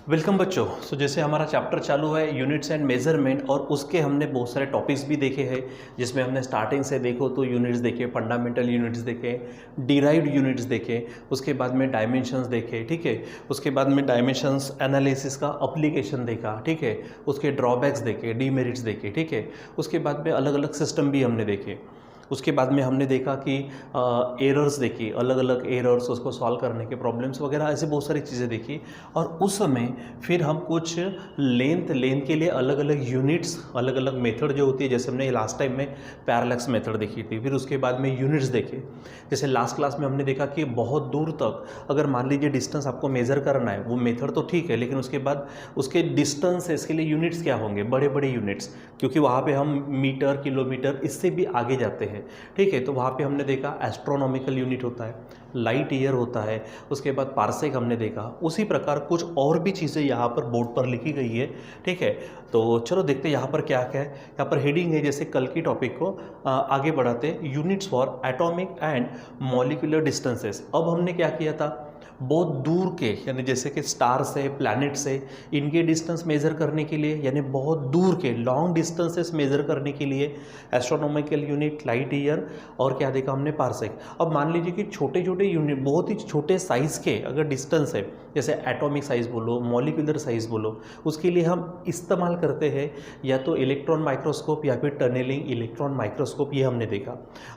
Welcome बच्चों। जैसे हमारा चैप्टर चालू है यूनिट्स एंड मेजरमेंट, और उसके हमने बहुत सारे टॉपिक्स भी देखे हैं, जिसमें हमने स्टार्टिंग से देखो तो यूनिट्स देखे, फंडामेंटल यूनिट्स देखे, डिराइव्ड यूनिट्स देखे, उसके बाद में डायमेंशंस देखे, ठीक है। उसके बाद में डायमेंशंस एनालिसिस का एप्लीकेशन देखा, ठीक है। उसके ड्रॉबैक्स देखे, डीमेरिट्स देखे, ठीक है। उसके बाद में अलग अलग सिस्टम भी हमने देखे। उसके बाद में हमने देखा कि एरर्स देखी, अलग अलग एरर्स, उसको सॉल्व करने के प्रॉब्लम्स वगैरह, ऐसे बहुत सारी चीज़ें देखी। और उस समय फिर हम कुछ लेंथ के लिए अलग अलग यूनिट्स, अलग अलग मेथड जो होती है, जैसे हमने लास्ट टाइम में पैरेलैक्स मेथड देखी थी। फिर उसके बाद में यूनिट्स देखे। जैसे लास्ट क्लास में हमने देखा कि बहुत दूर तक अगर मान लीजिए डिस्टेंस आपको मेज़र करना है, वो मेथड तो ठीक है, लेकिन उसके बाद उसके डिस्टेंस है, इसके लिए यूनिट्स क्या होंगे, बड़े बड़े यूनिट्स, क्योंकि वहाँ पे हम मीटर, किलोमीटर, इससे भी आगे जाते हैं, ठीक है। तो वहाँ पे हमने देखा एस्ट्रोनॉमिकल यूनिट होता है, लाइट ईयर होता है, उसके बाद पार्सेक हमने देखा। उसी प्रकार कुछ और भी चीज़ें यहाँ पर बोर्ड पर लिखी गई है, ठीक है। तो चलो देखते हैं यहाँ पर क्या क्या है। यहाँ पर हेडिंग है, जैसे कल की टॉपिक को आगे बढ़ाते, units for atomic and molecular distances. अब हमने क्या किया था, बहुत दूर के, यानी जैसे कि स्टार्स है, प्लैनेट्स है, इनके डिस्टेंस मेज़र करने के लिए, यानी बहुत दूर के लॉन्ग डिस्टेंसेस मेज़र करने के लिए एस्ट्रोनॉमिकल यूनिट, लाइट ईयर, और क्या देखा हमने, पार्सेक। अब मान लीजिए कि छोटे छोटे यूनिट, बहुत ही छोटे साइज़ के अगर डिस्टेंस है, जैसे एटॉमिक साइज़ बोलो, मॉलिक्यूलर साइज़ बोलो, उसके लिए हम इस्तेमाल करते हैं या तो इलेक्ट्रॉन माइक्रोस्कोप या फिर टनलिंग इलेक्ट्रॉन माइक्रोस्कोप, ये हमने देखा।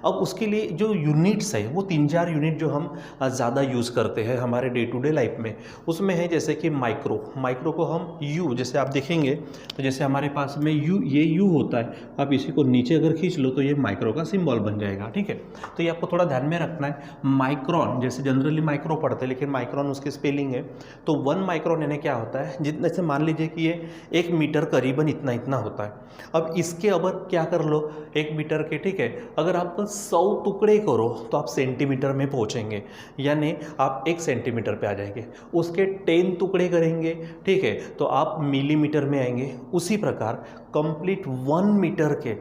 अब उसके लिए जो यूनिट्स है, वो 3-4 यूनिट जो हम ज़्यादा यूज़ करते हैं हमारे डे टू डे लाइफ में, उसमें है जैसे कि माइक्रो को हम यू, जैसे आप देखेंगे तो जैसे हमारे पास में यू, ये यू होता है, आप इसी को नीचे अगर खींच लो तो ये माइक्रो का सिंबल बन जाएगा, ठीक है। तो ये आपको थोड़ा ध्यान में रखना है। माइक्रोन, जैसे जनरली माइक्रो पढ़ते हैं, लेकिन माइक्रोन उसकी स्पेलिंग है। तो 1 माइक्रोन यानी क्या होता है, जितने से मान लीजिए कि ये 1 मीटर करीबन इतना इतना होता है। अब इसके अब क्या कर लो, 1 मीटर के, ठीक है, अगर आप 100 टुकड़े करो तो आप सेंटीमीटर में पहुंचेंगे, यानी आप 1 सेंटीमीटर पे आ जाएंगे। उसके 10 टुकड़े करेंगे, ठीक है, तो आप मिलीमीटर में आएंगे। उसी प्रकार कंप्लीट 1 मीटर के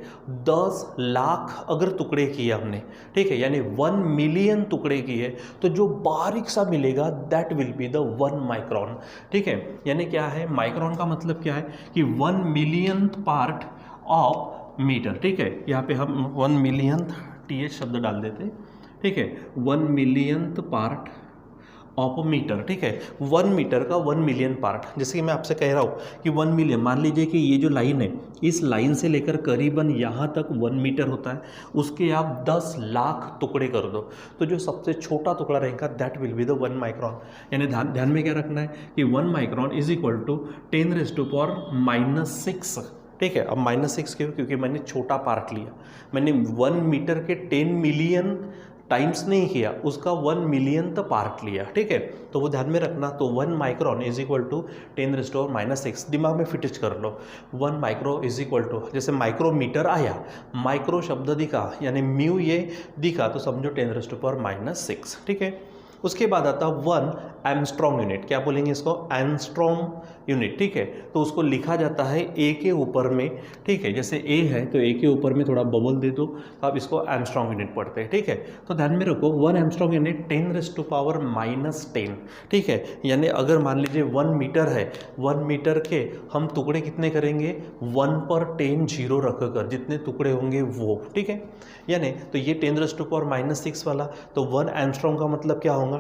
10 लाख अगर टुकड़े किए हमने, ठीक है, यानी 1 मिलियन टुकड़े किए, तो जो बारीक सा मिलेगा that will be the 1 micron, ठीक है। यानी क्या है, माइक्रोन का मतलब क्या है कि 1 मिलियंथ पार्ट ऑफ मीटर, ठीक है। यहाँ पे हम 1 मिलियंथ टी शब्द डाल देते, ठीक है, 1 मिलियंथ पार्ट ऑफ मीटर, ठीक है। 1 मीटर का 1 मिलियन पार्ट, जैसे कि मैं आपसे कह रहा हूँ कि 1 मिलियन, मान लीजिए कि ये जो लाइन है, इस लाइन से लेकर करीबन यहाँ तक 1 मीटर होता है, उसके आप 10 लाख टुकड़े कर दो, तो जो सबसे छोटा टुकड़ा रहेगा that will be the 1 micron. यानी ध्यान में क्या रखना है कि 1 माइक्रोन इज इक्वल टू 10⁻⁻⁶, ठीक है। अब -6 क्यों, क्योंकि मैंने छोटा पार्ट लिया, मैंने 1 मीटर के 10 मिलियन टाइम्स नहीं किया, उसका 1 मिलियन पार्ट लिया, ठीक है। तो वो ध्यान में रखना। तो 1 माइक्रोन इज इक्वल टू 10⁻⁻⁶, दिमाग में फिटिश कर लो। 1 माइक्रो इज इक्वल टू, जैसे माइक्रोमीटर आया, माइक्रो शब्द दिखा, यानी म्यू ये दिखा, तो समझो 10⁻⁻⁶, ठीक है। उसके बाद आता 1 एंगस्ट्रॉम यूनिट, क्या बोलेंगे इसको, एंगस्ट्रॉम यूनिट, ठीक है। तो उसको लिखा जाता है ए के ऊपर में, ठीक है, जैसे ए है तो ए के ऊपर में थोड़ा बबल दे दो, तो आप इसको एंगस्ट्रॉम यूनिट पढ़ते हैं, ठीक है। तो ध्यान में रखो 1 एंगस्ट्रॉम यूनिट 10⁻⁻10, ठीक है। यानी अगर मान लीजिए 1 मीटर है, 1 मीटर के हम टुकड़े कितने करेंगे, 1 पर 10 जीरो रखकर जितने टुकड़े होंगे वो, ठीक है। यानी तो ये 10⁻⁻6 वाला, तो 1 एंगस्ट्रॉम का मतलब क्या होगा,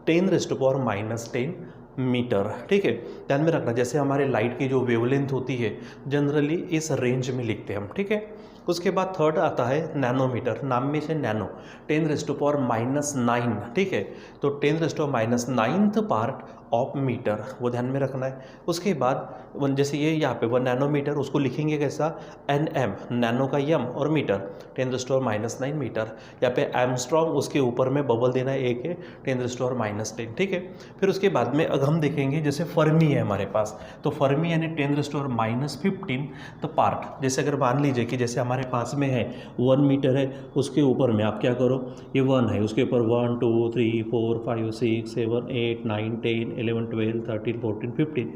10⁻⁻10 मीटर, ठीक है। ध्यान में रखना, जैसे हमारे लाइट की जो वेवलेंथ होती है जनरली इस रेंज में लिखते हैं हम, ठीक है। उसके बाद थर्ड आता है नैनोमीटर, नाम में से नैनो, 10⁻⁹, ठीक है। तो 10⁻⁹ पार्ट ऑफ मीटर, वो ध्यान में रखना है। उसके बाद जैसे ये यहाँ पे 1 नैनोमीटर, उसको लिखेंगे कैसा, NM, नैनो का M और मीटर 10⁻⁹ मीटर। यहाँ पे एमस्ट्रॉन्ग, उसके ऊपर में बबल देना है एक है 10⁻⁻10, ठीक है। फिर उसके बाद में अगर हम देखेंगे जैसे फर्मी है हमारे पास, तो फर्मी यानी 10⁻⁻15 तो पार्ट, जैसे अगर मान लीजिए कि जैसे हमारे पास में है 1 मीटर है, उसके ऊपर में आप क्या करो, ये 1 है, उसके ऊपर 1 2 3 4 5 6 7 8 9 10 11 12 13 14 15,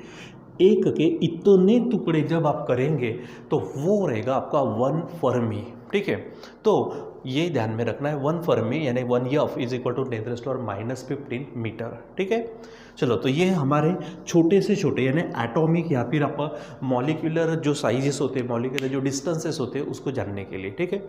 एक के इतने टुकड़े जब आप करेंगे तो वो रहेगा आपका 1 फर्मी, ठीक है। तो ये ध्यान में रखना है। 1 फर्मी यानी 1 F is equal to 10⁻⁻15 metre. ठीक है, चलो तो ये हमारे छोटे से छोटे यानी एटॉमिक या फिर आप मॉलिक्यूलर जो साइजेस होते हैं, मॉलिक्यूलर जो डिस्टेंसेस होते हैं उसको जानने के लिए। ठीक है,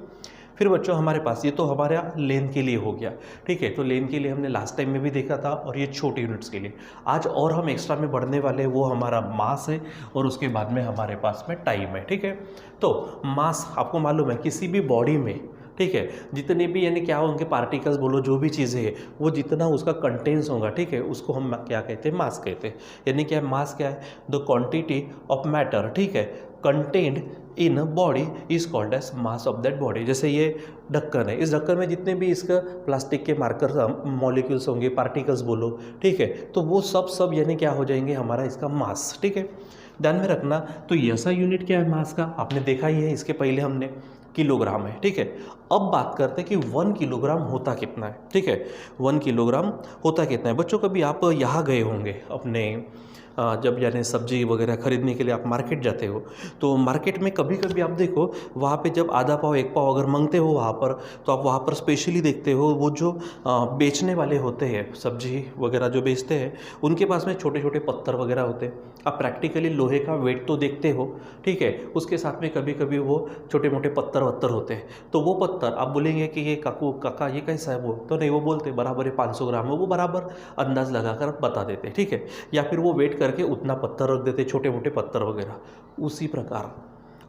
फिर बच्चों हमारे पास ये तो हमारा लेंथ के लिए हो गया। ठीक है, तो लेंथ के लिए हमने लास्ट टाइम में भी देखा था, और ये छोटे यूनिट्स के लिए आज और हम एक्स्ट्रा में बढ़ने वाले हैं, वो हमारा मास है, और उसके बाद में हमारे पास में टाइम है। ठीक है, तो मास आपको मालूम है किसी भी बॉडी में, ठीक है, जितने भी यानी क्या होंगे पार्टिकल्स बोलो, जो भी चीज़ें हैं वो जितना उसका कंटेंस होगा, ठीक है, उसको हम क्या कहते हैं, मास कहते हैं। यानी क्या मास क्या है, द क्वांटिटी ऑफ मैटर, ठीक है, contained in body is called as mass of that body. जैसे ये ढक्कन है, इस ढक्कन में जितने भी इसका प्लास्टिक के मार्कर मॉलिक्यूल्स होंगे, पार्टिकल्स बोलो, ठीक है, तो वो सब यानी क्या हो जाएंगे, हमारा इसका मास। ठीक है, ध्यान में रखना। तो ये ऐसा यूनिट क्या है मास का, आपने देखा ही है, इसके पहले हमने किलोग्राम है। ठीक है, अब बात करते हैं कि 1 किलोग्राम होता कितना है। ठीक है, 1 किलोग्राम होता कितना है। बच्चों कभी आप यहाँ गए होंगे अपने जब यानी सब्जी वगैरह खरीदने के लिए आप मार्केट जाते हो, तो मार्केट में कभी कभी आप देखो वहाँ पे जब आधा पाव 1 पाव अगर मांगते हो वहाँ पर, तो आप वहाँ पर स्पेशली देखते हो वो जो बेचने वाले होते हैं, सब्जी वगैरह जो बेचते हैं, उनके पास में छोटे छोटे पत्थर वगैरह होते हैं। आप प्रैक्टिकली लोहे का वेट तो देखते हो, ठीक है, उसके साथ में कभी कभी वो छोटे मोटे पत्थर वत्थर होते हैं। तो वो पत्थर आप बोलेंगे कि ये काकू काका ये कैसा है, वो तो नहीं, वो बोलते बराबर है 500 ग्राम है, वो बराबर अंदाज लगाकर बता देते। ठीक है, या फिर वो वेट करके उतना पत्थर रख देते, छोटे मोटे पत्थर वगैरह।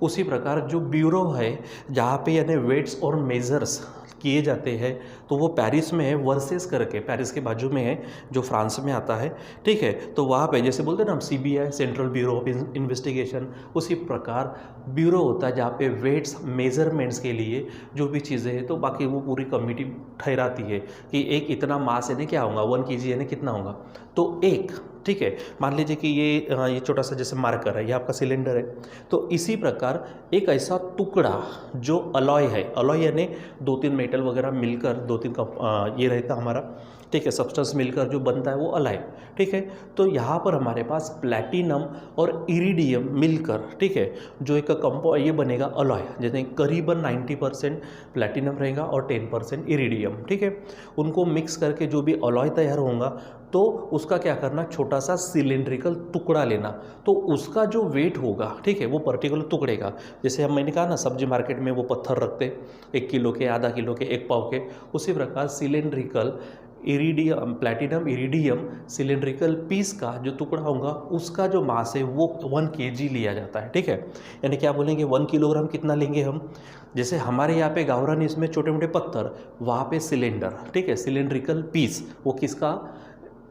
उसी प्रकार जो ब्यूरो है जहाँ पे यानी वेट्स और मेजर्स किए जाते हैं, तो वो पेरिस में है, वर्सेस करके पेरिस के बाजू में है, जो फ्रांस में आता है। ठीक है, तो वहाँ पे जैसे बोलते हैं ना हम CBI, central bureau of investigation, उसी प्रकार ब्यूरो होता है जहाँ पे वेट्स मेजरमेंट्स के लिए जो भी चीज़ें हैं, तो बाकी वो पूरी कमेटी ठहराती है कि एक इतना मास यानी क्या होगा, 1 kg यानी कितना होगा। तो एक, ठीक है, मान लीजिए कि ये छोटा सा जैसे मार्कर है, ये आपका सिलेंडर है, तो इसी प्रकार एक ऐसा टुकड़ा जो अलॉय है, अलॉय यानी 2-3 मेटल वगैरह मिलकर 2-3 का ये रहता हमारा, ठीक है, सब्सटेंस मिलकर जो बनता है वो अलॉय। ठीक है, तो यहाँ पर हमारे पास प्लैटिनम और इरिडियम मिलकर, ठीक है, जो एक ये बनेगा अलॉय, जैसे करीबन 90% प्लैटिनम रहेगा और 10% इरिडियम। ठीक है, उनको मिक्स करके जो भी अलॉय तैयार होगा, तो उसका क्या करना, छोटा सा सिलेंड्रिकल टुकड़ा लेना, तो उसका जो वेट होगा, ठीक है, वो पर्टिकुलर टुकड़े का, जैसे हम मैंने कहा ना सब्जी मार्केट में वो पत्थर रखते 1 किलो के, आधा किलो के, 1 पाव के, उसी प्रकार cylindrical iridium, platinum iridium cylindrical piece का जो टुकड़ा होगा, उसका जो मास है वो 1 kg लिया जाता है। ठीक है, यानी क्या बोलेंगे, 1 किलोग्राम कितना लेंगे हम, जैसे हमारे यहाँ पे गावरान इसमें छोटे मोटे पत्थर, वहाँ पे सिलेंडर, ठीक है, सिलेंड्रिकल पीस, वो किसका,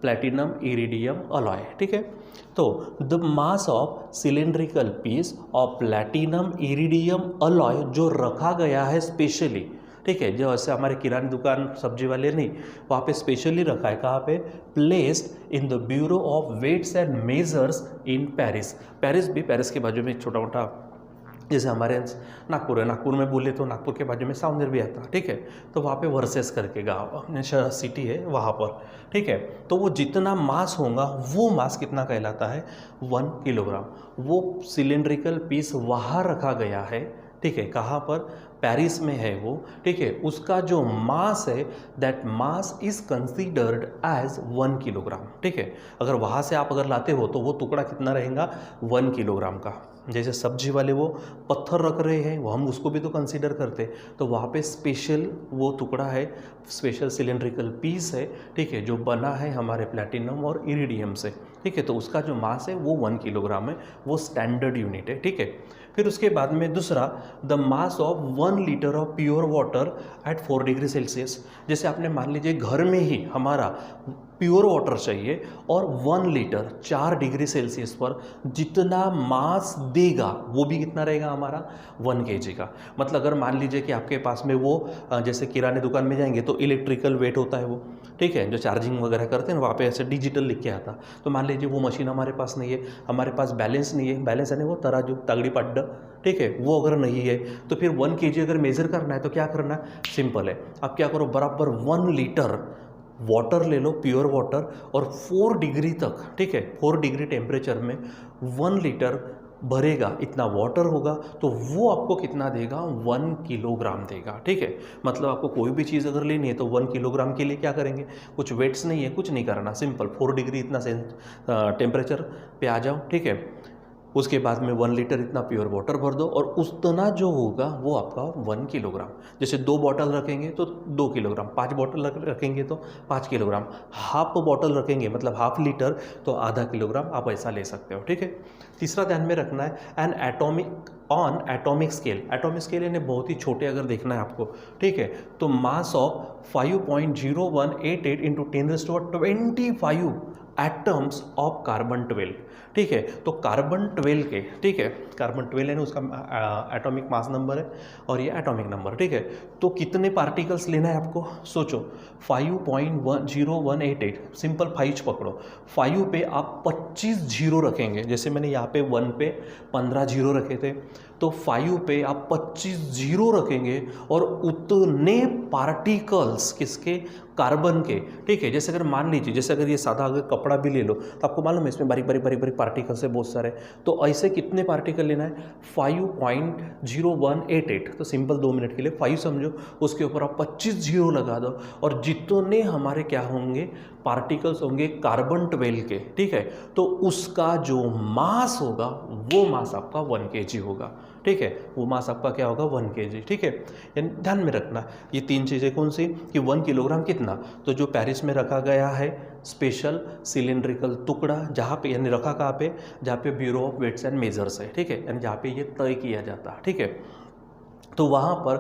प्लैटिनम इरिडियम अलॉय। ठीक है, तो the mass of cylindrical piece of platinum iridium alloy जो रखा गया है स्पेशली, ठीक है, जो ऐसे हमारे किराना दुकान सब्जी वाले नहीं, वहाँ पे स्पेशली रखा है, कहाँ पे, placed in the bureau of weights and measures in Paris. Paris के बाजू में एक छोटा मोटा, जैसे हमारे नागपुर है, नागपुर में बोले तो नागपुर के बाजू में सावनेर भी आता है। ठीक है, तो वहाँ पे वर्सेस करके गाँव सिटी है वहाँ पर। ठीक है, तो वो जितना मास होगा वो मास कितना कहलाता है, 1 किलोग्राम। वो सिलेंड्रिकल पीस वहाँ रखा गया है, ठीक है, कहाँ पर, पेरिस में है वो। ठीक है, उसका जो मास है, that mass is considered as 1 kilogram. ठीक है, अगर वहाँ से आप अगर लाते हो तो वो टुकड़ा कितना रहेगा, 1 किलोग्राम का। जैसे सब्जी वाले वो पत्थर रख रहे हैं, वो हम उसको भी तो कंसीडर करते, तो वहाँ पे स्पेशल वो टुकड़ा है, स्पेशल सिलेंड्रिकल पीस है, ठीक है, जो बना है हमारे प्लैटिनम और इरिडियम से। ठीक है, तो उसका जो मास है वो 1 किलोग्राम है, वो स्टैंडर्ड यूनिट है। ठीक है, फिर उसके बाद में दूसरा, the mass of 1 litre of pure water at 4 degree Celsius. जैसे आपने मान लीजिए घर में ही हमारा प्योर वाटर चाहिए, और 1 लीटर 4 डिग्री सेल्सियस पर जितना मास देगा वो भी कितना रहेगा हमारा, 1 kg का। मतलब अगर मान लीजिए कि आपके पास में वो जैसे किराने दुकान में जाएंगे तो इलेक्ट्रिकल वेट होता है वो, ठीक है, जो चार्जिंग वगैरह करते हैं वहाँ पे ऐसे डिजिटल लिख के आता, तो मान लीजिए वो मशीन हमारे पास नहीं है, हमारे पास बैलेंस नहीं है, बैलेंस यानी वो तराजू तगड़ी पड्ड, ठीक है, वो अगर नहीं है, तो फिर 1 kg अगर मेज़र करना है तो क्या करना है, सिंपल है, आप क्या करो, बराबर 1 लीटर वाटर ले लो, प्योर वाटर, और 4 डिग्री तक, ठीक है, 4 डिग्री टेम्परेचर में 1 लीटर भरेगा, इतना वाटर होगा, तो वो आपको कितना देगा, 1 किलोग्राम देगा। ठीक है, मतलब आपको कोई भी चीज़ अगर लेनी है तो 1 किलोग्राम के लिए क्या करेंगे, कुछ वेट्स नहीं है, कुछ नहीं करना, सिंपल 4 डिग्री इतना टेम्परेचर पे आ जाओ। ठीक है, उसके बाद में 1 लीटर इतना प्योर वाटर भर दो और उतना जो होगा वो आपका 1 किलोग्राम। जैसे 2 बॉटल रखेंगे तो 2 किलोग्राम, 5 बॉटल रखेंगे तो 5 किलोग्राम, हाफ बॉटल रखेंगे मतलब हाफ लीटर तो आधा किलोग्राम, आप ऐसा ले सकते हो। ठीक है, तीसरा ध्यान में रखना है N atomic on atomic scale. Atomic scale यानी बहुत ही छोटे अगर देखना है आपको, ठीक है, तो mass of 5.0188 into 10⁻25 atoms of carbon 12। ठीक है, तो कार्बन 12 के, ठीक है, कार्बन 12 है ना, उसका एटॉमिक मास नंबर है और ये एटॉमिक नंबर। ठीक है, तो कितने पार्टिकल्स लेना है आपको, सोचो 5.0188, सिंपल 5 पकड़ो, 5 पे आप 25 जीरो रखेंगे, जैसे मैंने यहाँ पे 1 पे 15 जीरो रखे थे, तो 5 पे आप 25 जीरो रखेंगे और उतने पार्टिकल्स किसके, कार्बन के। ठीक है, जैसे अगर मान लीजिए, जैसे अगर ये सादा अगर कपड़ा भी ले लो तो आपको मालूम है इसमें बारीक बारीक बारीक बारीक पार्टिकल्स है बहुत सारे, तो ऐसे कितने पार्टिकल लेना है, 5.0188, तो सिंपल 2 मिनट के लिए 5 समझो, उसके ऊपर आप 25 जीरो लगा दो और जितने हमारे क्या होंगे, पार्टिकल्स होंगे कार्बन 12 के। ठीक है, तो उसका जो मास होगा वो मास आपका 1 kg होगा। ठीक है, वो मास आपका क्या होगा, 1 kg। ठीक है, यानी ध्यान में रखना ये 3 चीज़ें कौन सी, कि 1 किलोग्राम कितना, तो जो पेरिस में रखा गया है स्पेशल सिलिंड्रिकल टुकड़ा, जहाँ पे यानी रखा कहाँ पे, जहाँ पे bureau of weights and measures है। ठीक है, यानी जहाँ पे ये तय किया जाता है। ठीक है, तो वहाँ पर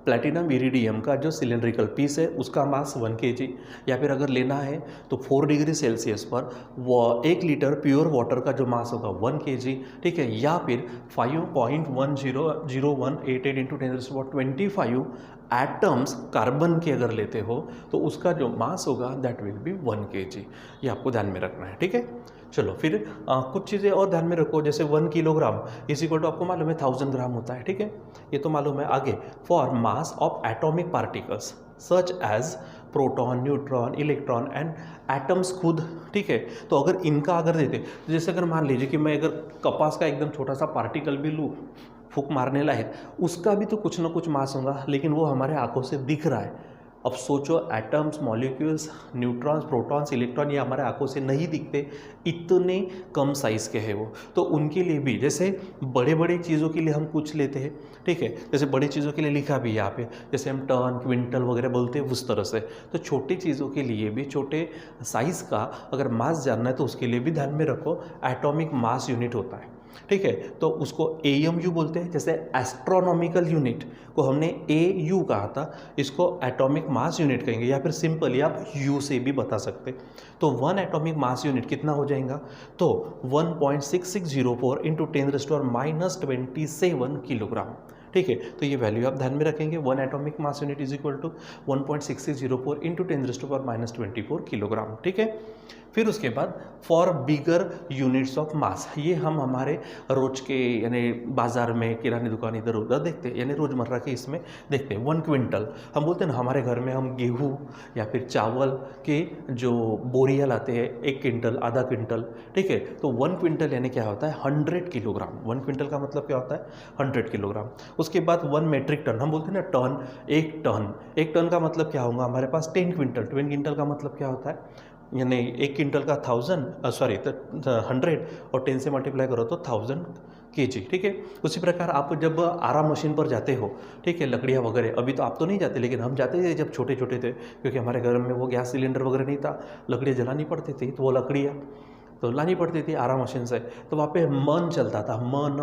प्लैटिनम इरिडियम का जो सिलिंड्रिकल पीस है उसका मास 1 kg, या फिर अगर लेना है तो 4 डिग्री सेल्सियस पर वो 1 लीटर प्योर वाटर का जो मास होगा 1 kg। ठीक है, या फिर 5.100188 इंटू 10⁻25 एटम्स कार्बन के अगर लेते हो तो उसका जो मास होगा दैट विल बी 1 kg। ये आपको ध्यान में रखना है। ठीक है, चलो फिर कुछ चीज़ें और ध्यान में रखो, जैसे 1 किलोग्राम इज इक्वल टू आपको मालूम है 1000 ग्राम होता है। ठीक है, ये तो मालूम है। आगे for mass of atomic particles such as proton, neutron, electron and atoms खुद। ठीक है, तो अगर इनका अगर देते, जैसे अगर मान लीजिए कि मैं अगर कपास का एकदम छोटा सा पार्टिकल भी लूँ फूक मारने लायक, उसका भी तो कुछ ना कुछ मास होगा, लेकिन वो हमारे आंखों से दिख रहा है। अब सोचो atoms, molecules, neutrons, protons, electron, ये हमारे आंखों से नहीं दिखते, इतने कम साइज़ के हैं वो, तो उनके लिए भी, जैसे बड़े बड़े चीज़ों के लिए हम कुछ लेते हैं। ठीक है, जैसे बड़ी चीज़ों के लिए लिखा भी है यहाँ पे, जैसे हम टन, क्विंटल वगैरह बोलते हैं उस तरह से, तो छोटी चीज़ों के लिए भी, छोटे साइज़ का अगर मास जानना है तो उसके लिए भी ध्यान में रखो एटॉमिक मास यूनिट होता है। ठीक है, तो उसको AMU बोलते हैं, जैसे एस्ट्रोनॉमिकल यूनिट को हमने AU कहा था, इसको एटॉमिक मास यूनिट कहेंगे, या फिर सिंपली आप U से भी बता सकते। तो 1 एटॉमिक मास यूनिट कितना हो जाएगा, तो 1.6604 इंटू 10⁻27 किलोग्राम। ठीक है, तो ये वैल्यू आप ध्यान में रखेंगे, 1 atomic mass unit is equal to 1.6604 into 10⁻24 kilogram. ठीक है, फिर उसके बाद for bigger units of mass, ये हम हमारे रोज के यानी बाज़ार में, किराने दुकान इधर उधर देखते हैं, यानी रोज़मर्रा के इसमें देखते हैं। 1 क्विंटल हम बोलते हैं ना, हमारे घर में हम गेहूँ या फिर चावल के जो बोरियाँ लाते हैं, 1 क्विंटल, आधा क्विंटल। ठीक है, तो 1 क्विंटल यानी क्या होता है, 100 किलोग्राम। 1 क्विंटल का मतलब क्या होता है, 100 किलोग्राम। उसके बाद 1 मेट्रिक टन, हम बोलते हैं ना टन, 1 टन। 1 टन का मतलब क्या होगा हमारे पास, 10 क्विंटल। 10 क्विंटल का मतलब क्या होता है, यानी 1 क्विंटल का 100 और 10 से मल्टीप्लाई करो तो 1000 kg। ठीक है, उसी प्रकार आप जब आरा मशीन पर जाते हो, ठीक है, लकड़ियाँ वगैरह, अभी तो आप तो नहीं जाते लेकिन हम जाते थे जब छोटे छोटे थे, क्योंकि हमारे घर में वो गैस सिलेंडर वगैरह नहीं था, लकड़ियाँ जलानी पड़ती थी, तो वो लकड़ियाँ तो लानी पड़ती थी आरा मशीन से, तो वहाँ पे मन चलता था, मन।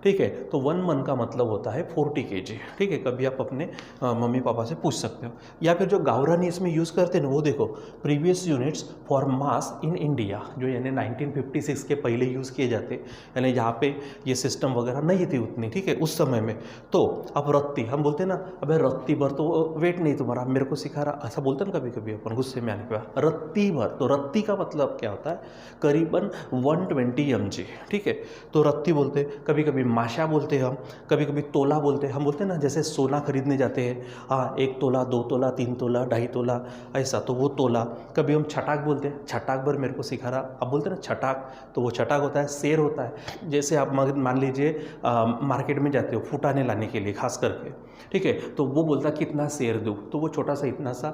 ठीक है, तो 1 मन का मतलब होता है 40 kg। ठीक है, कभी आप अपने मम्मी पापा से पूछ सकते हो, या फिर जो गावरानी इसमें यूज़ करते हैं ना, वो देखो previous units for mass in India, जो यानी 1956 के पहले यूज़ किए जाते, यानी यहाँ पे ये सिस्टम वगैरह नहीं थी उतनी। ठीक है, उस समय में तो अब रत्ती, हम बोलते हैं ना, अबे रत्ती भर तो वेट नहीं तुम्हारा, मेरे को सिखा रहा, ऐसा बोलते हैं ना कभी कभी अपन गुस्से में आने के बाद, रत्ती भर। तो रत्ती का मतलब क्या होता है, करीब करीबन 120 mg, ठीक है। तो रत्ती बोलते, कभी कभी माशा बोलते हम, कभी कभी तोला बोलते हम, बोलते हैं ना जैसे सोना खरीदने जाते हैं, हाँ 1 तोला 2 तोला 3 तोला 2.5 तोला ऐसा, तो वो तोला। कभी हम छटाक बोलते हैं, छटाक भर मेरे को सिखा रहा, अब बोलते हैं ना छटाक, तो वो छटाक होता है, शेर होता है। जैसे आप मान लीजिए मार्केट में जाते हो फुटाने लाने के लिए खास करके, ठीक है, तो वो बोलता कितना शेर दूँ, तो वो छोटा सा इतना सा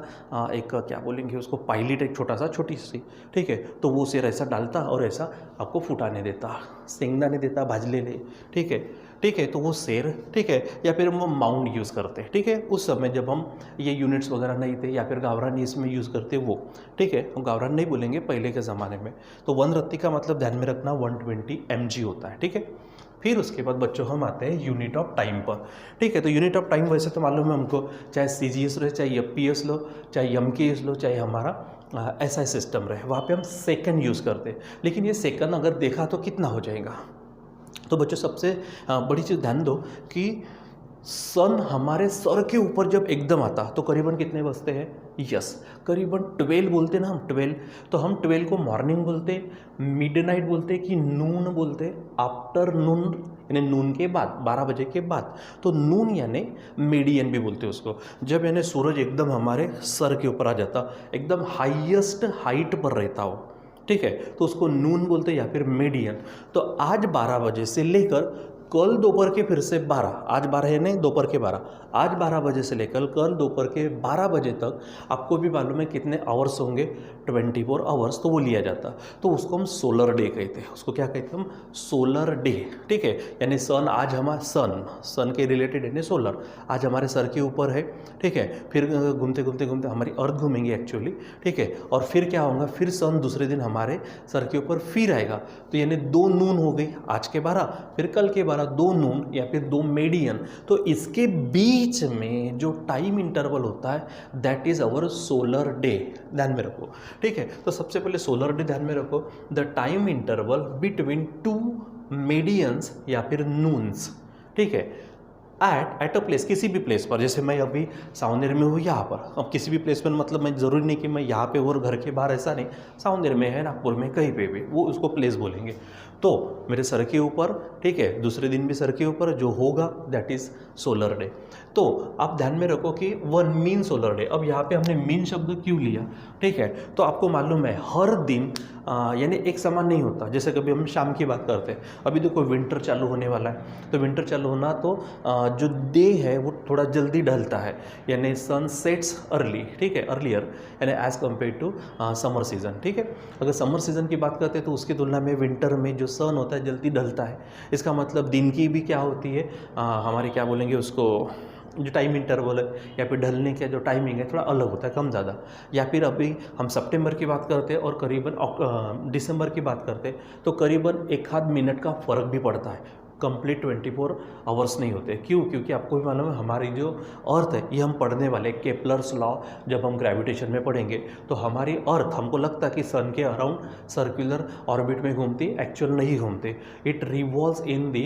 एक क्या बोलेंगे उसको, पायलट, एक छोटा सा छोटी सी, ठीक है, तो वो शेर ऐसा डालता और ऐसा आपको फुटाने देता, सेंगदाने देता, भाजले ले, ठीक है, ठीक है, तो वो शेर, ठीक है। या फिर हम माउंड यूज़ करते हैं, ठीक है, उस समय जब हम ये यूनिट्स वगैरह नहीं थे, या फिर गावरान इसमें यूज़ करते वो, ठीक है, हम गावरान नहीं बोलेंगे पहले के ज़माने में। तो 1 रत्ती का मतलब ध्यान में रखना 120 mg होता है, ठीक है। फिर उसके बाद बच्चों हम आते हैं यूनिट ऑफ टाइम पर, ठीक है। तो यूनिट ऑफ टाइम वैसे तो मालूम है हमको, चाहे CGS लो, चाहे FPS लो, चाहे MKS लो, चाहे हमारा SI सिस्टम रहे, वहाँ पे हम सेकंड यूज़ करते हैं। लेकिन ये सेकंड अगर देखा तो कितना हो जाएगा, तो बच्चों सबसे बड़ी चीज़ ध्यान दो कि सन हमारे सर के ऊपर जब एकदम आता तो करीबन कितने बजते हैं, यस करीबन 12 बोलते हैं ना हम, 12। तो हम 12 को मॉर्निंग बोलते, मिडनाइट बोलते कि नून बोलते, आफ्टरनून यानी नून के बाद, 12 बजे के बाद, तो नून यानी मीडियन भी बोलते हैं उसको, जब यानी सूरज एकदम हमारे सर के ऊपर आ जाता, एकदम हाईएस्ट हाइट पर रहता हो, ठीक है, तो उसको नून बोलते या फिर मीडियन। तो आज 12 बजे से लेकर कल दोपहर के फिर से 12, आज 12 है नहीं, दोपहर के 12, आज 12 बजे से लेकर कल दोपहर के 12 बजे तक आपको भी मालूम है कितने आवर्स होंगे, 24 आवर्स, तो वो लिया जाता, तो उसको हम सोलर डे कहते हैं। उसको क्या कहते हैं हम, सोलर डे, ठीक है। यानी सन, आज हमारा सन के रिलेटेड यानी सोलर आज हमारे सर के ऊपर है, ठीक है। फिर घूमते घूमते घूमते हमारी अर्थ घूमेंगे एक्चुअली, ठीक है, और फिर क्या होगा, फिर सन दूसरे दिन हमारे सर के ऊपर फिर आएगा, तो यानी 2 नून हो गई, आज के 12 फिर कल के 12, 2 नून या फिर 2 मेडियन। तो इसके बीच में जो टाइम इंटरवल होता है that is our solar day, ध्यान में रखो, ठीक है। तो सबसे पहले सोलर डे ध्यान में रखो, the time interval between 2 medians या फिर नून्स, ठीक है, एट अ प्लेस, किसी भी प्लेस पर, जैसे मैं अभी सावनेर में हूँ यहाँ पर, अब किसी भी प्लेस पर मतलब मैं ज़रूरी नहीं कि मैं यहाँ पे और घर के बाहर, ऐसा नहीं, सावनेर में है, नागपुर में, कहीं पे भी, वो उसको प्लेस बोलेंगे। तो मेरे सर के ऊपर, ठीक है, दूसरे दिन भी सर के ऊपर जो होगा दैट इज़ सोलर डे। तो आप ध्यान में रखो कि वन मीन सोलर डे, अब यहाँ पे हमने मीन शब्द क्यों लिया, ठीक है, तो आपको मालूम है हर दिन यानी एक समान नहीं होता। जैसे कभी हम शाम की बात करते हैं, अभी देखो विंटर चालू होने वाला है, तो विंटर चालू होना तो जो डे है वो थोड़ा जल्दी ढलता है, यानी सन सेट्स अर्ली, ठीक है, अर्लियर, यानी as compare to summer season, ठीक है। अगर समर सीजन की बात करते हैं तो उसकी तुलना में विंटर में जो सन होता है जल्दी ढलता है। इसका मतलब दिन की भी क्या होती है, हमारी क्या बोलेंगे उसको, जो टाइम इंटरवल है या फिर ढलने का जो टाइमिंग है थोड़ा अलग होता है, कम ज़्यादा। या फिर अभी हम सितंबर की बात करते हैं और करीबन दिसंबर की बात करते हैं तो करीबन 1 मिनट का फ़र्क भी पड़ता है, कंप्लीट 24 आवर्स नहीं होते। क्यों? क्योंकि आपको भी मालूम है हमारी जो अर्थ है ये हम पढ़ने वाले केपलर्स लॉ, जब हम ग्रेविटेशन में पढ़ेंगे तो हमारी अर्थ हमको लगता है कि सन के अराउंड सर्कुलर ऑर्बिट में घूमती, एक्चुअल नहीं घूमते, it revolves in the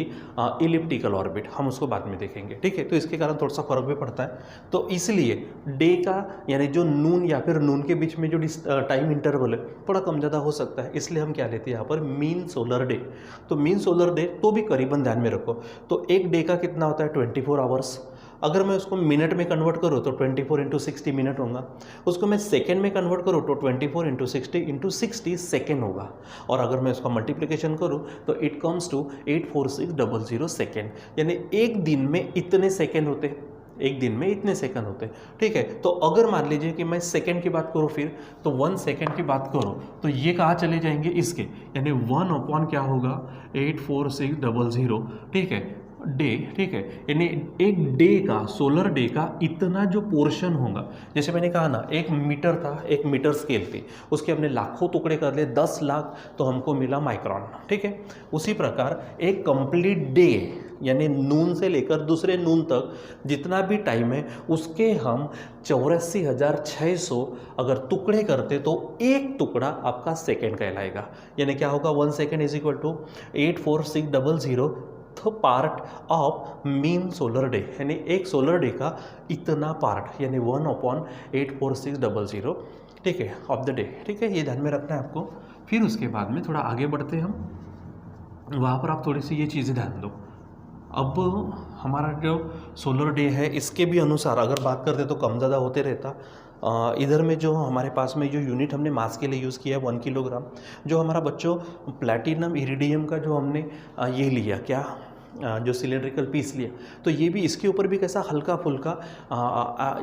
elliptical orbit, हम उसको बाद में देखेंगे, ठीक है। तो इसके कारण थोड़ा सा फर्क भी पड़ता है। तो इसलिए डे का यानी जो नून या फिर नून के बीच में जो टाइम इंटरवल है थोड़ा कम ज़्यादा हो सकता है, इसलिए हम क्या लेते हैं यहाँ पर मीन सोलर डे। तो मीन सोलर डे तो भी करीबन ध्यान में रखो, तो एक डे का कितना होता है 24 आवर्स। अगर मैं उसको मिनट में कन्वर्ट करूँ तो 24 इंटू 60 मिनट होगा, उसको मैं सेकेंड में कन्वर्ट करूँ तो 24 इंटू 60 सेकेंड होगा, और अगर मैं उसका मल्टीप्लिकेशन करूँ तो इट कम्स टू 84600 सेकेंड, यानी एक दिन में इतने सेकेंड होते, एक दिन में इतने सेकंड होते हैं, ठीक है। तो अगर मान लीजिए कि मैं सेकंड की बात करूँ फिर तो 1 सेकंड की बात करूँ तो ये कहाँ चले जाएंगे इसके, यानी 1 अपॉन क्या होगा 84600, ठीक है, डे, ठीक है। यानी एक डे का, सोलर डे का इतना जो पोर्शन होगा, जैसे मैंने कहा ना 1 मीटर था, 1 मीटर स्केल थी, उसके हमने लाखों टुकड़े कर लिए, 10 लाख, तो हमको मिला माइक्रोन, ठीक है। उसी प्रकार एक कंप्लीट डे यानी नून से लेकर दूसरे नून तक जितना भी टाइम है उसके हम 84,600 अगर टुकड़े करते तो एक टुकड़ा आपका सेकेंड कहलाएगा। यानी क्या होगा 1 सेकेंड इज इक्वल टू 84600 तो part of mean solar day, यानी एक सोलर डे का इतना पार्ट, यानी 1 अपॉन 84600, ठीक है, ऑफ द डे, ठीक है। ये ध्यान में रखना है आपको। फिर उसके बाद में थोड़ा आगे बढ़ते हम, वहाँ पर आप थोड़ी सी ये चीज़ें ध्यान दो। अब हमारा जो सोलर डे है इसके भी अनुसार अगर बात करते तो कम ज़्यादा होते रहता। इधर में जो हमारे पास में जो यूनिट हमने मास के लिए यूज़ किया है 1 किलोग्राम, जो हमारा बच्चों प्लैटिनम इरिडियम का जो हमने ये लिया क्या जो सिलेंड्रिकल पीस लिया, तो ये भी इसके ऊपर भी कैसा हल्का फुल्का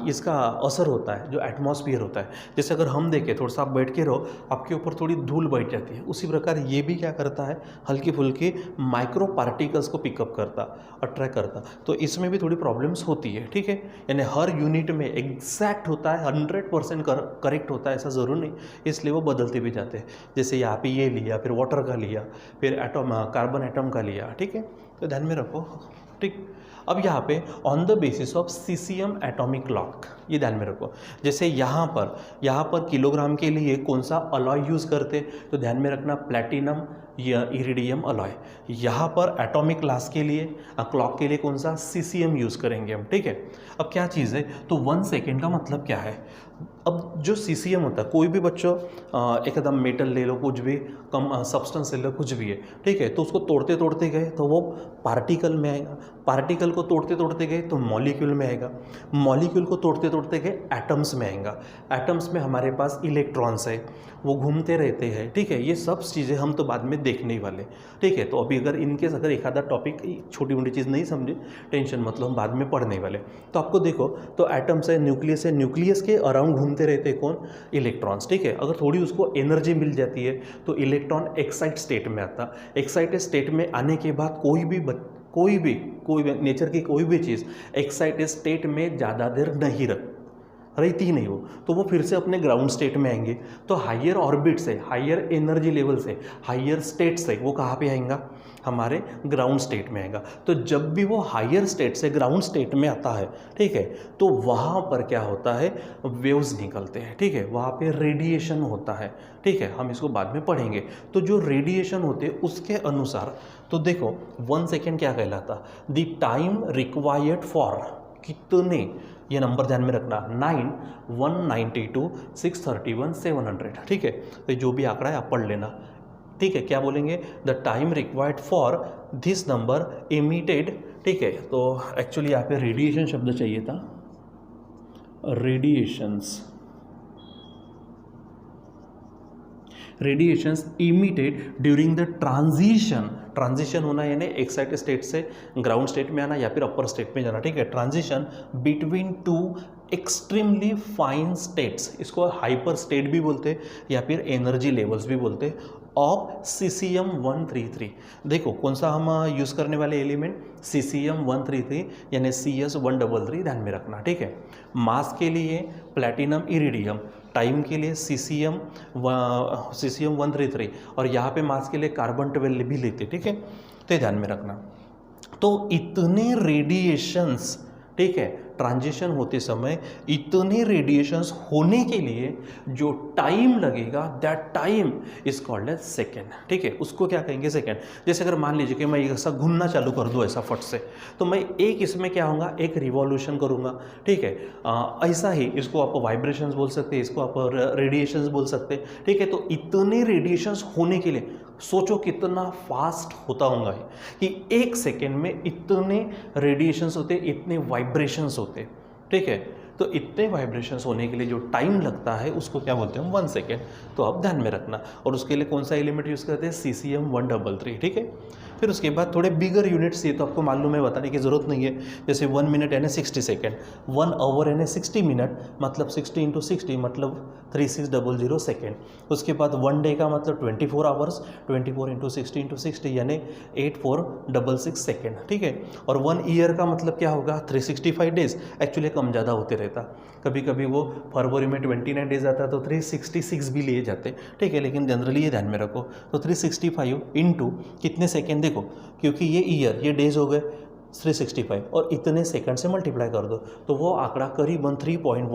इसका असर होता है, जो एटमॉस्फेयर होता है। जैसे अगर हम देखें थोड़ा सा आप बैठ के रहो, आपके ऊपर थोड़ी धूल बैठ जाती है, उसी प्रकार ये भी क्या करता है, हल्की फुल्की माइक्रो पार्टिकल्स को पिकअप करता, अट्रैक्ट करता। तो इसमें भी थोड़ी प्रॉब्लम्स होती है, ठीक है। यानी हर यूनिट में एग्जैक्ट होता है, 100% करेक्ट होता है ऐसा ज़रूर नहीं, इसलिए वो बदलते भी जाते हैं। जैसे यहाँ पे ये लिया, फिर वाटर का लिया, फिर एटम कार्बन एटम का लिया, ठीक है, तो ध्यान में रखो, ठीक। अब यहाँ पे on the basis of CCM atomic clock, ये ध्यान में रखो। जैसे यहाँ पर किलोग्राम के लिए कौन सा अलॉय यूज़ करते, तो ध्यान में रखना प्लैटिनम या इरिडियम अलॉय। यहाँ पर एटॉमिक क्लास के लिए क्लॉक के लिए कौन सा सीसीएम यूज़ करेंगे हम, ठीक है। अब क्या चीज़ है, तो 1 सेकेंड का मतलब क्या है। अब जो सीसीएम होता है, कोई भी बच्चों एकदम मेटल ले लो, कुछ भी कम सब्सटेंस ले लो, कुछ भी है, ठीक है, तो उसको तोड़ते तोड़ते गए तो वो पार्टिकल में आएगा, पार्टिकल को तोड़ते तोड़ते गए तो मॉलिक्यूल में आएगा, मॉलिक्यूल को तोड़ते तोड़ते गए एटम्स में आएगा, एटम्स में हमारे पास इलेक्ट्रॉन्स है, वो घूमते रहते हैं, ठीक है। ये सब चीज़ें हम तो बाद में देखने वाले, ठीक है। तो अभी अगर इनकेस अगर एक आधा टॉपिक छोटी मोटी चीज़ नहीं समझे, टेंशन मतलब हम बाद में पढ़ने वाले। तो आपको देखो, तो एटम्स है, न्यूक्लियस के अराउंड घूमते रहते हैं कौन, इलेक्ट्रॉन्स, ठीक है। अगर थोड़ी उसको एनर्जी मिल जाती है तो इलेक्ट्रॉन एक्साइट स्टेट में आता, एक्साइटेड स्टेट में आने के बाद कोई भी नेचर की कोई भी चीज़ एक्साइटेड स्टेट में ज़्यादा देर नहीं रहती ही नहीं हो, तो वो फिर से अपने ग्राउंड स्टेट में आएंगे। तो हायर ऑर्बिट से, हायर एनर्जी लेवल से, हायर स्टेट से वो कहाँ पे आएगा, हमारे ग्राउंड स्टेट में आएगा। तो जब भी वो हायर स्टेट से ग्राउंड स्टेट में आता है, ठीक है, तो वहाँ पर क्या होता है, वेव्स निकलते हैं, ठीक है, वहाँ पे रेडिएशन होता है, ठीक है। हम इसको बाद में पढ़ेंगे। तो जो रेडिएशन होते हैं उसके अनुसार, तो देखो 1 सेकेंड क्या कहलाता, द टाइम रिक्वायर्ड फॉर, कितने, ये नंबर ध्यान में रखना, 9, 192, 631, 700, ठीक है। तो जो भी आंकड़ा है आप पढ़ लेना, ठीक है। क्या बोलेंगे, the time required for this number emitted, ठीक है। तो एक्चुअली यहाँ पे रेडिएशन शब्द चाहिए था, radiations emitted during the transition होना, यानी एक्साइटेड स्टेट से ग्राउंड स्टेट में आना या फिर अपर स्टेट में जाना, ठीक है। Transition between 2 extremely fine states, इसको हाइपर स्टेट भी बोलते हैं या फिर एनर्जी लेवल्स भी बोलते हैं, ऑफ सीसीएम 133। देखो कौन सा हम यूज़ करने वाले एलिमेंट, सीसीएम 133 यानी CS133, ध्यान में रखना, ठीक है। मास के लिए प्लैटिनम इरिडियम, टाइम के लिए सीसीएम 133, और यहाँ पे मास के लिए कार्बन 12 भी लेते, ठीक है। तो ध्यान में रखना। तो इतने रेडिएशंस, ठीक है, ट्रांजिशन होते समय इतने रेडिएशंस होने के लिए जो टाइम लगेगा, that time is called as second, ठीक है। उसको क्या कहेंगे, सेकेंड। जैसे अगर मान लीजिए कि मैं ऐसा घूमना चालू कर दूँ ऐसा फट से, तो मैं एक इसमें क्या होगा, एक रिवॉल्यूशन करूँगा, ठीक है। ऐसा ही इसको आप वाइब्रेशंस बोल सकते हैं, इसको आप रेडिएशंस बोल सकते हैं, ठीक है। तो इतने रेडिएशंस होने के लिए सोचो कितना फास्ट होता होगा कि 1 सेकेंड में इतने रेडिएशंस होते, इतने वाइब्रेशंस होते, ठीक है। तो इतने वाइब्रेशंस होने के लिए जो टाइम लगता है उसको क्या बोलते हैं, 1 सेकेंड। तो आप ध्यान में रखना। और उसके लिए कौन सा एलिमेंट यूज़ करते हैं, CCM 133, ठीक है। फिर उसके बाद थोड़े बिगर यूनिट्स, ये तो आपको मालूम है, बताने की ज़रूरत नहीं है। जैसे 1 मिनट यानी 60 सेकेंड, 1 आवर यानी 60 मिनट, मतलब 60 × 60 मतलब 3600 सेकेंड। उसके बाद 1 डे का मतलब 24 आवर्स, 24 × 60 × 60 यानी 8466 सेकेंड, ठीक है। और 1 ईयर का मतलब क्या होगा, 365 डेज। एक्चुअली कम ज़्यादा होते रहता, कभी कभी वो फरवरी में 29 डेज आता है तो 366 भी लिए जाते, ठीक है। लेकिन जनरली ये ध्यान में रखो, तो 365 इंटू कितने सेकेंड, देखो क्योंकि ये ईयर, ये डेज हो गए 365 और इतने सेकंड से मल्टीप्लाई कर दो तो वो आंकड़ा करीबन 3.15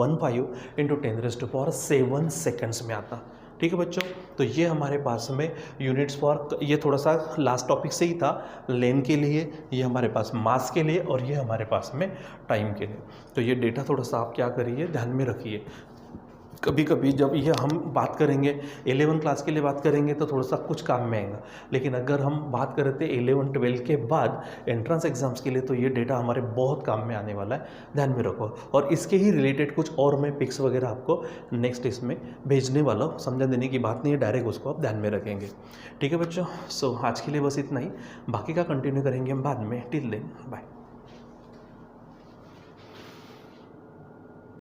× 10⁻7 सेकंड्स में आता, ठीक है बच्चों। तो ये हमारे पास में यूनिट्स फॉर, ये थोड़ा सा लास्ट टॉपिक से ही था, लेन के लिए, ये हमारे पास मास के लिए, और ये हमारे पास में टाइम के लिए। तो ये डेटा थोड़ा सा आप क्या करिए, ध्यान में रखिए। कभी कभी जब ये हम बात करेंगे 11 क्लास के लिए बात करेंगे तो थोड़ा सा कुछ काम में आएगा, लेकिन अगर हम बात करें थे 11-12 के बाद एंट्रेंस एग्जाम्स के लिए तो ये डेटा हमारे बहुत काम में आने वाला है, ध्यान में रखो। और इसके ही रिलेटेड कुछ और मैं पिक्स वगैरह आपको नेक्स्ट इसमें भेजने वाला हूँ, समझा देने की बात नहीं है, डायरेक्ट उसको आप ध्यान में रखेंगे। ठीक है बच्चों, सो आज के लिए बस इतना ही, बाकी का कंटिन्यू करेंगे हम बाद में। Till then bye.